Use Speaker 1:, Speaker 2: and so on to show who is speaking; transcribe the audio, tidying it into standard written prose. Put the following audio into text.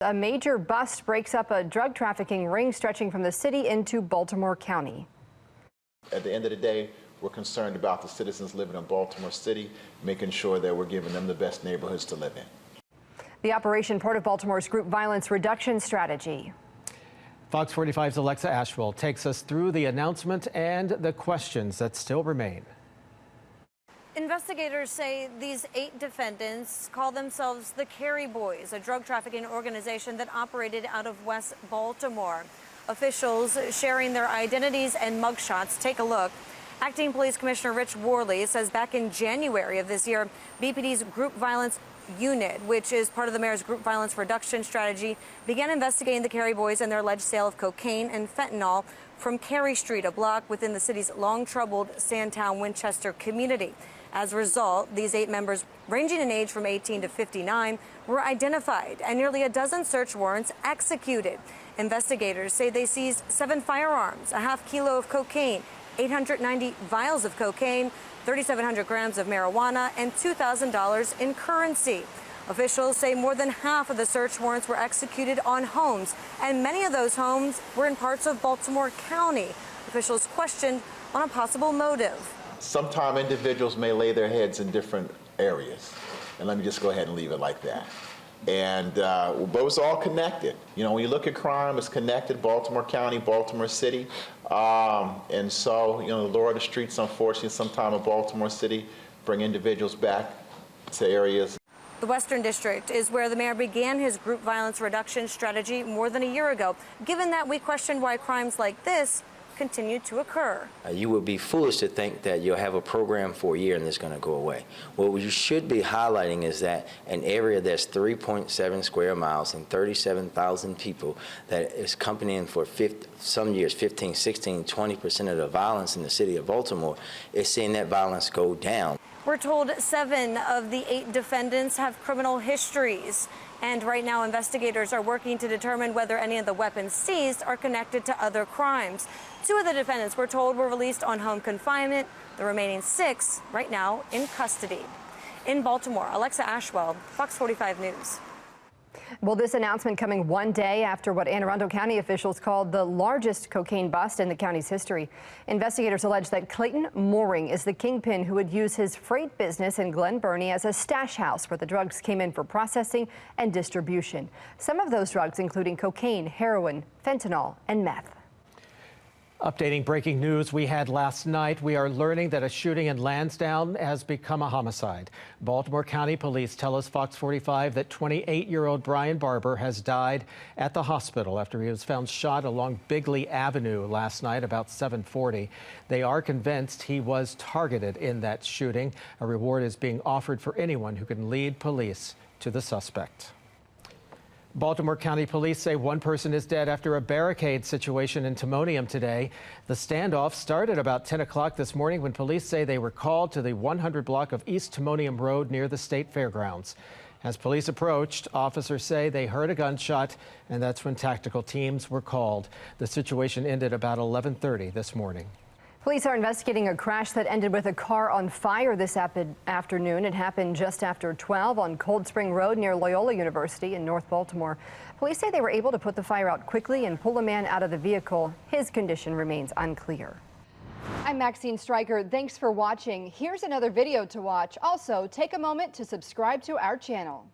Speaker 1: A major bust breaks up a drug trafficking ring stretching from the city into Baltimore County.
Speaker 2: At the end of the day, we're concerned about the citizens living in Baltimore City, making sure that we're giving them the best neighborhoods to live in.
Speaker 1: The operation part of Baltimore's group violence reduction strategy.
Speaker 3: Fox 45's Alexa Ashwell takes us through the announcement and the questions that still remain.
Speaker 4: Investigators say these 8 defendants call themselves the Carey Boyz, a drug trafficking organization that operated out of West Baltimore. Officials sharing their identities and mugshots. Take a look. Acting Police Commissioner Rich Worley says back in January of this year, BPD's Group Violence Unit, which is part of the mayor's group violence reduction strategy, began investigating the Carey Boyz and their alleged sale of cocaine and fentanyl from Carey Street, a block within the city's long-troubled Sandtown-Winchester community. As a result, these 8 members, ranging in age from 18 to 59, were identified and nearly a dozen search warrants executed. Investigators say they seized 7 firearms, a half kilo of cocaine, 890 vials of cocaine, 3,700 grams of marijuana, and $2,000 in currency. Officials say more than half of the search warrants were executed on homes, and many of those homes were in parts of Baltimore County. Officials questioned on a possible motive.
Speaker 2: Sometimes individuals may lay their heads in different areas, and let me just go ahead and leave it like that. And but it's all connected. You know, when you look at crime, it's connected. Baltimore County, Baltimore City, and so, you know, the law of the streets, unfortunately, sometimes in Baltimore City, bring individuals back to areas.
Speaker 4: The Western District is where the mayor began his group violence reduction strategy more than a year ago. Given that, we questioned why crimes like this continue to occur.
Speaker 5: You would be foolish to think that you'll have a program for a year and it's going to go away. What you should be highlighting is that an area that's 3.7 square miles and 37,000 people that is accompanying for some years 15, 16, 20% of the violence in the city of Baltimore is seeing that violence go down.
Speaker 4: We're told 7 of the 8 defendants have criminal histories. And right now, investigators are working to determine whether any of the weapons seized are connected to other crimes. 2 of the defendants, we're told, were released on home confinement. The remaining 6 right now in custody. In Baltimore, Alexa Ashwell, Fox 45 News.
Speaker 1: Well, this announcement coming one day after what Anne Arundel County officials called the largest cocaine bust in the county's history. Investigators allege that Clayton Mooring is the kingpin who would use his freight business in Glen Burnie as a stash house where the drugs came in for processing and distribution. Some of those drugs including cocaine, heroin, fentanyl, and meth.
Speaker 3: Updating breaking news we had last night, we are learning that a shooting in Lansdowne has become a homicide. Baltimore County Police tell us Fox 45 that 28-year-old Brian Barber has died at the hospital after he was found shot along Bigley Avenue last night about 7:40. They are convinced he was targeted in that shooting. A reward is being offered for anyone who can lead police to the suspect. Baltimore County Police say 1 person is dead after a barricade situation in TIMONIUM today. The standoff started about 10 o'clock this morning when police say they were called to the 100 block of East TIMONIUM Road near the state fairgrounds. As police approached, officers say they heard a gunshot, and that's when tactical teams were called. The situation ended about 11:30 this morning.
Speaker 1: Police are investigating a crash that ended with a car on fire this afternoon. It happened just after 12 on Cold Spring Road near Loyola University in North Baltimore. Police say they were able to put the fire out quickly and pull a man out of the vehicle. His condition remains unclear. I'm Maxine Stryker. Thanks for watching. Here's another video to watch. Also, take a moment to subscribe to our channel.